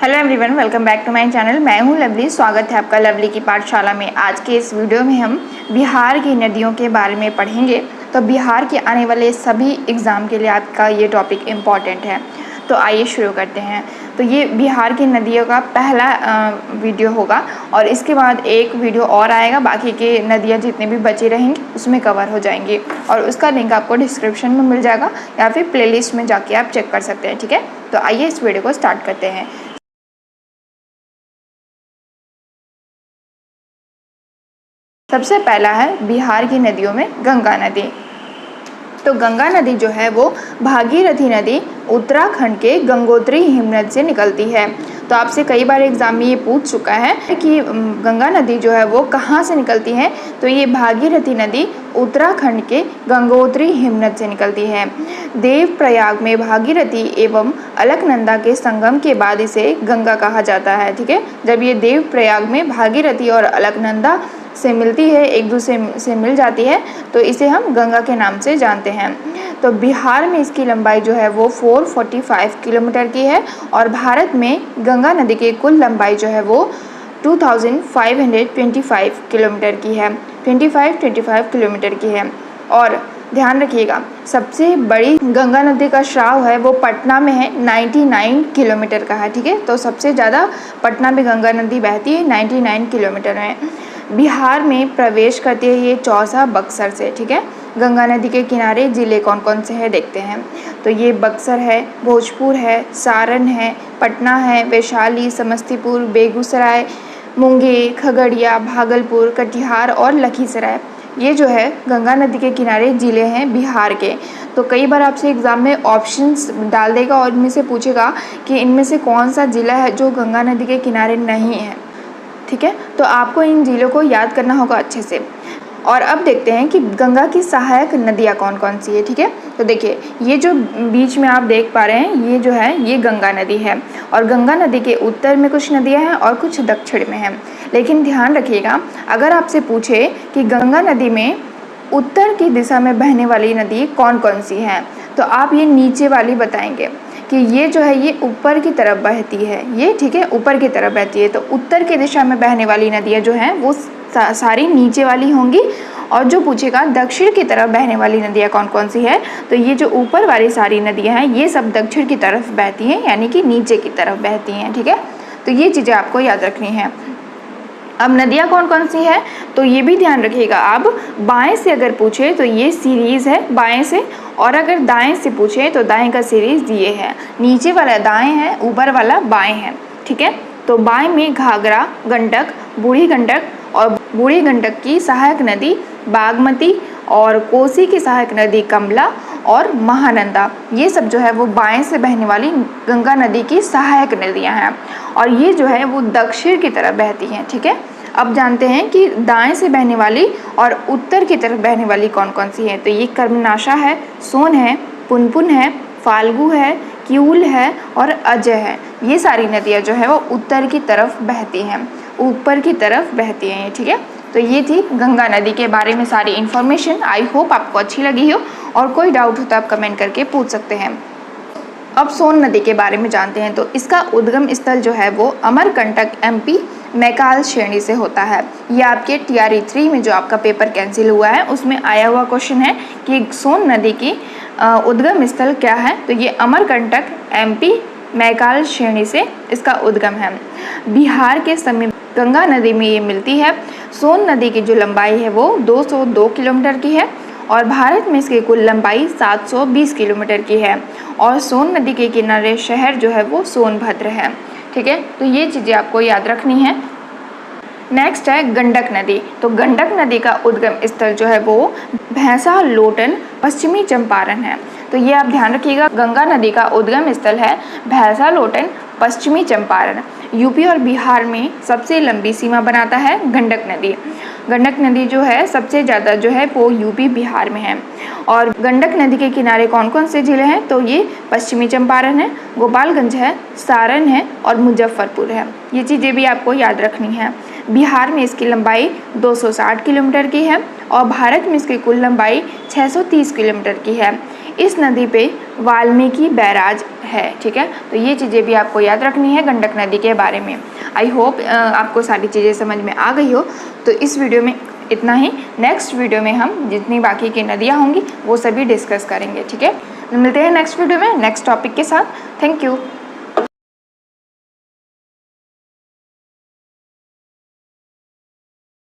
Hello everyone, welcome back to my channel. मैं हूं lovely. स्वागत है आपका लवली की पाठशाला में। आज के इस वीडियो में हम बिहार की नदियों के बारे में पढ़ेंगे। तो बिहार के आने वाले सभी एग्ज़ाम के लिए आपका ये टॉपिक इम्पॉर्टेंट है। तो आइए शुरू करते हैं। तो ये बिहार की नदियों का पहला वीडियो होगा और इसके बाद एक वीडियो और आएगा। बाकी के नदियाँ जितनी भी बची रहेंगी उसमें कवर हो जाएंगी और उसका लिंक आपको डिस्क्रिप्शन में मिल जाएगा या फिर प्लेलिस्ट में जाके आप चेक कर सकते हैं। ठीक है, तो आइए इस वीडियो को स्टार्ट करते हैं। सबसे पहला है बिहार की नदियों में गंगा नदी। तो गंगा नदी जो है वो भागीरथी नदी उत्तराखंड के गंगोत्री हिमनद से निकलती है। तो आपसे कई बार एग्जाम में ये पूछ चुका है कि गंगा नदी जो है वो कहाँ से निकलती है। तो ये भागीरथी नदी उत्तराखंड के गंगोत्री हिमनद से निकलती है। देवप्रयाग में भागीरथी एवं अलकनंदा के संगम के बाद इसे गंगा कहा जाता है। ठीक है, जब ये देवप्रयाग में भागीरथी और अलकनंदा से मिलती है, एक दूसरे से मिल जाती है, तो इसे हम गंगा के नाम से जानते हैं। तो बिहार में इसकी लंबाई जो है वो 445 किलोमीटर की है और भारत में गंगा नदी की कुल लंबाई जो है वो 2525 किलोमीटर की है। 25 किलोमीटर की है। और ध्यान रखिएगा, सबसे बड़ी गंगा नदी का स्राव है वो पटना में है, 99 किलोमीटर का है। ठीक है, तो सबसे ज़्यादा पटना में गंगा नदी बहती है, 99 किलोमीटर में। बिहार में प्रवेश करती है ये चौसा बक्सर से। ठीक है, गंगा नदी के किनारे ज़िले कौन कौन से हैं देखते हैं। तो ये बक्सर है, भोजपुर है, सारण है, पटना है, वैशाली, समस्तीपुर, बेगूसराय, मुंगेर, खगड़िया, भागलपुर, कटिहार और लखीसराय। ये जो है गंगा नदी के किनारे ज़िले हैं बिहार के। तो कई बार आपसे एग्ज़ाम में ऑप्शंस डाल देगा और इनमें से पूछेगा कि इनमें से कौन सा ज़िला है जो गंगा नदी के किनारे नहीं है। ठीक है, तो आपको इन ज़िलों को याद करना होगा अच्छे से। और अब देखते हैं कि गंगा की सहायक नदियाँ कौन कौन सी है। ठीक है, तो देखिए ये जो बीच में आप देख पा रहे हैं ये जो है ये गंगा नदी है और गंगा नदी के उत्तर में कुछ नदियाँ हैं और कुछ दक्षिण में हैं। लेकिन ध्यान रखिएगा, अगर आपसे पूछे कि गंगा नदी में उत्तर की दिशा में बहने वाली नदी कौन कौन सी हैं, तो आप ये नीचे वाली बताएंगे कि ये जो है ये ऊपर की तरफ बहती है। ये ठीक है, ऊपर की तरफ बहती है। तो उत्तर की दिशा में बहने वाली नदियाँ जो हैं वो सारी नीचे वाली होंगी। और जो पूछेगा दक्षिण की तरफ बहने वाली नदियाँ कौन कौन सी है, तो ये जो ऊपर वाली सारी नदियाँ हैं ये सब दक्षिण की तरफ बहती हैं, यानी कि नीचे की तरफ बहती हैं। ठीक है, तो ये चीज़ें आपको याद रखनी है। अब नदियाँ कौन कौन सी है तो ये भी ध्यान रखिएगा। अब बाएं से अगर पूछे तो ये सीरीज़ है बाएं से, और अगर दाएं से पूछे तो दाएं का सीरीज़ ये है। नीचे वाला दाएं है, ऊपर वाला बाएं है। ठीक है, तो बाएं में घाघरा, गंडक, बूढ़ी गंडक और बूढ़ी गंडक की सहायक नदी बागमती और कोसी की सहायक नदी कमला और महानंदा, ये सब जो है वो बाएं से बहने वाली गंगा नदी की सहायक नदियां हैं और ये जो है वो दक्षिण की तरफ बहती हैं। ठीक है, अब जानते हैं कि दाएं से बहने वाली और उत्तर की तरफ बहने वाली कौन कौन सी हैं। तो ये कर्मनाशा है, सोन है, पुनपुन है, फाल्गु है, किऊल है और अजय है। ये सारी नदियाँ जो है वो उत्तर की तरफ बहती हैं, ऊपर की तरफ बहती हैं। ठीक है, तो ये थी गंगा नदी के बारे में सारी इन्फॉर्मेशन। आई होप आपको अच्छी लगी हो और कोई डाउट हो तो आप कमेंट करके पूछ सकते हैं। अब सोन नदी के बारे में जानते हैं। तो इसका उद्गम स्थल जो है वो अमरकंटक MP मैकाल श्रेणी से होता है। ये आपके TRE 3 में जो आपका पेपर कैंसिल हुआ है उसमें आया हुआ क्वेश्चन है कि सोन नदी की उद्गम स्थल क्या है। तो ये अमरकंटक MP मैकाल श्रेणी से इसका उद्गम है। बिहार के समीप गंगा नदी में ये मिलती है। सोन नदी की जो लंबाई है वो 202 किलोमीटर की है और भारत में इसकी कुल लंबाई 720 किलोमीटर की है और सोन नदी के किनारे शहर जो है वो सोनभद्र है। ठीक है, तो ये चीज़ें आपको याद रखनी है। नेक्स्ट है गंडक नदी। तो गंडक नदी का उद्गम स्थल जो है वो भैंसा लोटन पश्चिमी चंपारण है। तो ये आप ध्यान रखिएगा, गंगा नदी का उद्गम स्थल है भैंसा लोटन पश्चिमी चंपारण। यूपी और बिहार में सबसे लंबी सीमा बनाता है गंडक नदी। गंडक नदी जो है सबसे ज़्यादा जो है वो यूपी बिहार में है। और गंडक नदी के किनारे कौन कौन से ज़िले हैं, तो ये पश्चिमी चंपारण है, गोपालगंज है, सारण है और मुजफ्फरपुर है। ये चीज़ें भी आपको याद रखनी है। बिहार में इसकी लंबाई 260 किलोमीटर की है और भारत में इसकी कुल लंबाई 630 किलोमीटर की है। इस नदी पे वाल्मीकि बैराज है। ठीक है, तो ये चीज़ें भी आपको याद रखनी है गंडक नदी के बारे में। आई होप आपको सारी चीज़ें समझ में आ गई हो। तो इस वीडियो में इतना ही। नेक्स्ट वीडियो में हम जितनी बाकी की नदियाँ होंगी वो सभी डिस्कस करेंगे। ठीक है, मिलते हैं नेक्स्ट वीडियो में नेक्स्ट टॉपिक के साथ। Thank you.